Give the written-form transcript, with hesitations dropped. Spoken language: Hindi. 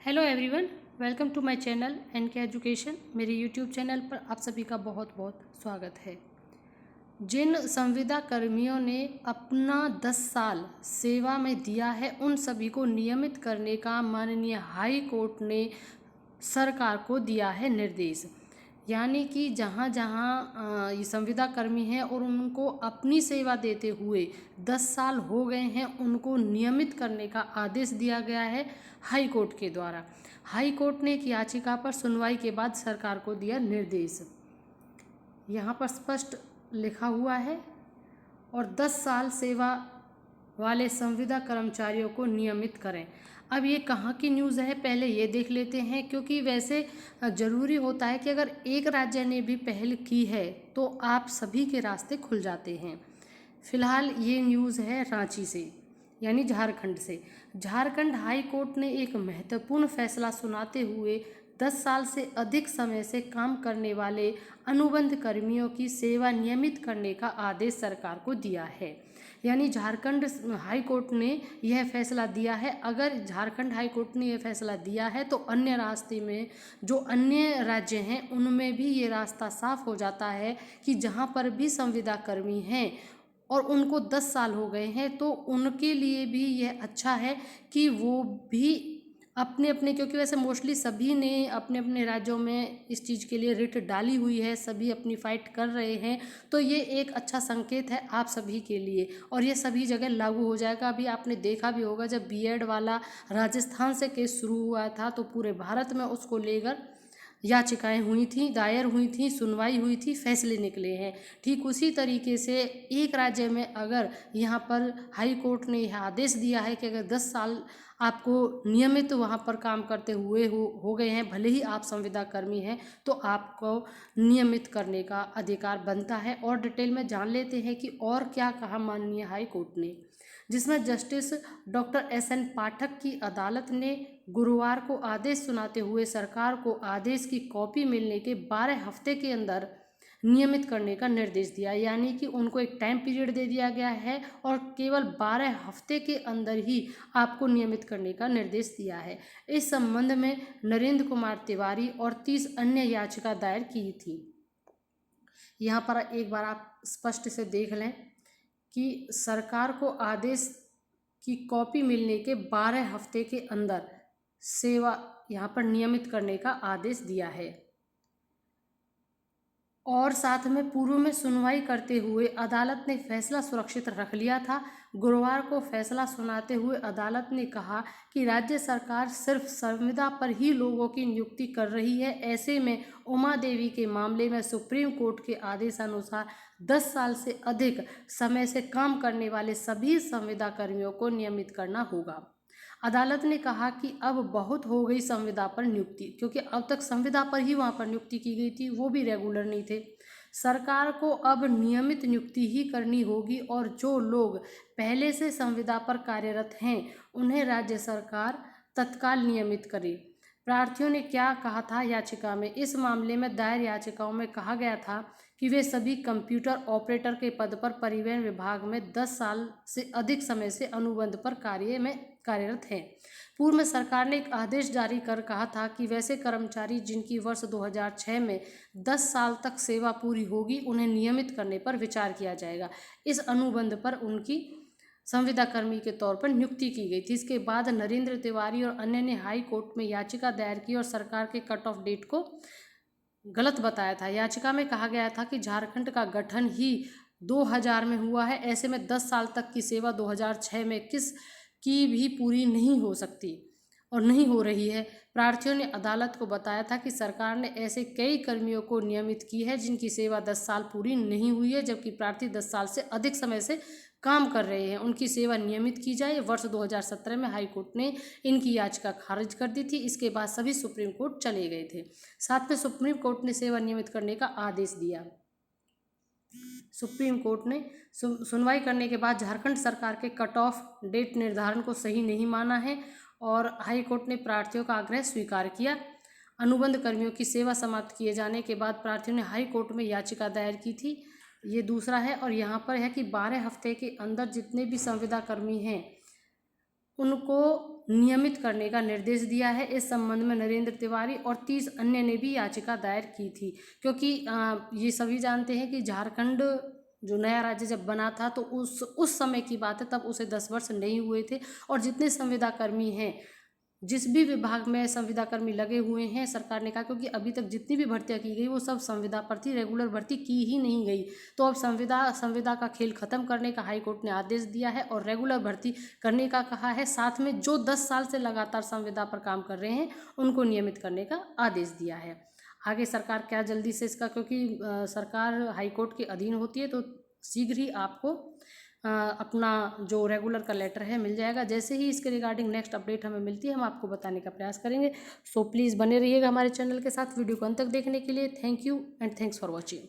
Hello everyone, welcome to my channel N K education. मेरे यूट्यूब चैनल पर आप सभी का बहुत बहुत स्वागत है। जिन संविदा कर्मियों ने अपना 10 साल सेवा में दिया है, उन सभी को नियमित करने का माननीय हाई कोर्ट ने सरकार को दिया है निर्देश। यानी कि जहाँ जहाँ ये संविदा कर्मी हैं और उनको अपनी सेवा देते हुए 10 साल हो गए हैं, उनको नियमित करने का आदेश दिया गया है हाई कोर्ट के द्वारा। हाई कोर्ट ने एक याचिका पर सुनवाई के बाद सरकार को दिया निर्देश। यहाँ पर स्पष्ट लिखा हुआ है और 10 साल सेवा वाले संविदा कर्मचारियों को नियमित करें। अब ये कहाँ की न्यूज़ है, पहले ये देख लेते हैं, क्योंकि वैसे ज़रूरी होता है कि अगर एक राज्य ने भी पहल की है तो आप सभी के रास्ते खुल जाते हैं। फिलहाल ये न्यूज़ है रांची से, यानी झारखंड से। झारखंड हाई कोर्ट ने एक महत्वपूर्ण फैसला सुनाते हुए 10 साल से अधिक समय से काम करने वाले अनुबंध कर्मियों की सेवा नियमित करने का आदेश सरकार को दिया है। यानी झारखंड हाई कोर्ट ने यह फैसला दिया है। अगर झारखंड हाई कोर्ट ने यह फैसला दिया है तो अन्य रास्ते में जो अन्य राज्य हैं उनमें भी ये रास्ता साफ हो जाता है कि जहाँ पर भी संविदा कर्मी हैं और उनको 10 साल हो गए हैं तो उनके लिए भी यह अच्छा है कि वो भी अपने अपने, क्योंकि वैसे मोस्टली सभी ने अपने अपने राज्यों में इस चीज़ के लिए रिट डाली हुई है, सभी अपनी फाइट कर रहे हैं, तो ये एक अच्छा संकेत है आप सभी के लिए और ये सभी जगह लागू हो जाएगा। अभी आपने देखा भी होगा जब बीएड वाला राजस्थान से केस शुरू हुआ था तो पूरे भारत में उसको लेकर याचिकाएं हुई थी, दायर हुई थी, सुनवाई हुई थी, फैसले निकले हैं। ठीक उसी तरीके से एक राज्य में अगर यहाँ पर हाई कोर्ट ने यह आदेश दिया है कि अगर 10 साल आपको नियमित वहाँ पर काम करते हुए हो गए हैं, भले ही आप संविदा कर्मी हैं, तो आपको नियमित करने का अधिकार बनता है। और डिटेल में जान लेते हैं कि और क्या कहा माननीय हाई कोर्ट ने, जिसमें जस्टिस डॉक्टर एस.एन. पाठक की अदालत ने गुरुवार को आदेश सुनाते हुए सरकार को आदेश की कॉपी मिलने के 12 हफ्ते के अंदर नियमित करने का निर्देश दिया। यानी कि उनको एक टाइम पीरियड दे दिया गया है और केवल 12 हफ्ते के अंदर ही आपको नियमित करने का निर्देश दिया है। इस संबंध में नरेंद्र कुमार तिवारी और 30 अन्य याचिका दायर की थी। यहाँ पर एक बार आप स्पष्ट से देख लें कि सरकार को आदेश की कॉपी मिलने के 12 हफ्ते के अंदर सेवा यहाँ पर नियमित करने का आदेश दिया है। और साथ में पूर्व में सुनवाई करते हुए अदालत ने फैसला सुरक्षित रख लिया था। गुरुवार को फैसला सुनाते हुए अदालत ने कहा कि राज्य सरकार सिर्फ संविदा पर ही लोगों की नियुक्ति कर रही है। ऐसे में उमा देवी के मामले में सुप्रीम कोर्ट के आदेशानुसार 10 साल से अधिक समय से काम करने वाले सभी संविदा कर्मियों को नियमित करना होगा। अदालत ने कहा कि अब बहुत हो गई संविदा पर नियुक्ति, क्योंकि अब तक संविदा पर ही वहाँ पर नियुक्ति की गई थी, वो भी रेगुलर नहीं थे। सरकार को अब नियमित नियुक्ति ही करनी होगी और जो लोग पहले से संविदा पर कार्यरत हैं उन्हें राज्य सरकार तत्काल नियमित करे। प्रार्थियों ने क्या कहा था याचिका में? इस मामले में दायर याचिकाओं में कहा गया था कि वे सभी कंप्यूटर ऑपरेटर के पद पर परिवहन विभाग में 10 साल से अधिक समय से अनुबंध पर कार्यरत हैं। पूर्व में सरकार ने एक आदेश जारी कर कहा था कि वैसे कर्मचारी जिनकी वर्ष 2006 में 10 साल तक सेवा पूरी होगी, उन्हें नियमित करने पर विचार किया जाएगा। इस अनुबंध पर उनकी संविदा कर्मी के तौर पर नियुक्ति की गई थी। इसके बाद नरेंद्र तिवारी और अन्य ने हाई कोर्ट में याचिका दायर की और सरकार के कट ऑफ डेट को गलत बताया था। याचिका में कहा गया था कि झारखंड का गठन ही 2000 में हुआ है, ऐसे में 10 साल तक की सेवा 2006 में किस की भी पूरी नहीं हो सकती और नहीं हो रही है। प्रार्थियों ने अदालत को बताया था कि सरकार ने ऐसे कई कर्मियों को नियमित की है जिनकी सेवा 10 साल पूरी नहीं हुई है, जबकि प्रार्थी 10 साल से अधिक समय से काम कर रहे हैं, उनकी सेवा नियमित की जाए। वर्ष 2017 में हाई कोर्ट ने इनकी याचिका खारिज कर दी थी। इसके बाद सभी सुप्रीम कोर्ट चले गए थे। साथ में सुप्रीम कोर्ट ने सेवा नियमित करने का आदेश दिया। सुप्रीम कोर्ट ने सुनवाई करने के बाद झारखंड सरकार के कट ऑफ डेट निर्धारण को सही नहीं माना है और हाई कोर्ट ने प्रार्थियों का आग्रह स्वीकार किया। अनुबंध कर्मियों की सेवा समाप्त किए जाने के बाद प्रार्थियों ने हाई कोर्ट में याचिका दायर की थी। ये दूसरा है और यहाँ पर है कि 12 हफ्ते के अंदर जितने भी संविदा कर्मी हैं उनको नियमित करने का निर्देश दिया है। इस संबंध में नरेंद्र तिवारी और 30 अन्य ने भी याचिका दायर की थी, क्योंकि ये सभी जानते हैं कि झारखंड जो नया राज्य जब बना था तो उस समय की बात है, तब उसे 10 वर्ष नहीं हुए थे। और जितने संविदा कर्मी हैं, जिस भी विभाग में संविदा कर्मी लगे हुए हैं, सरकार ने कहा क्योंकि अभी तक जितनी भी भर्तियां की गई वो सब संविदा पर थी, रेगुलर भर्ती की ही नहीं गई। तो अब संविदा का खेल खत्म करने का हाई कोर्ट ने आदेश दिया है और रेगुलर भर्ती करने का कहा है। साथ में जो 10 साल से लगातार संविदा पर काम कर रहे हैं उनको नियमित करने का आदेश दिया है। आगे सरकार क्या जल्दी से इसका, क्योंकि सरकार हाई कोर्ट के अधीन होती है, तो शीघ्र ही आपको अपना जो रेगुलर का लेटर है मिल जाएगा। जैसे ही इसके रिगार्डिंग नेक्स्ट अपडेट हमें मिलती है हम आपको बताने का प्रयास करेंगे। सो प्लीज़ बने रहिएगा हमारे चैनल के साथ। वीडियो को अंत तक देखने के लिए thank you and thanks for watching.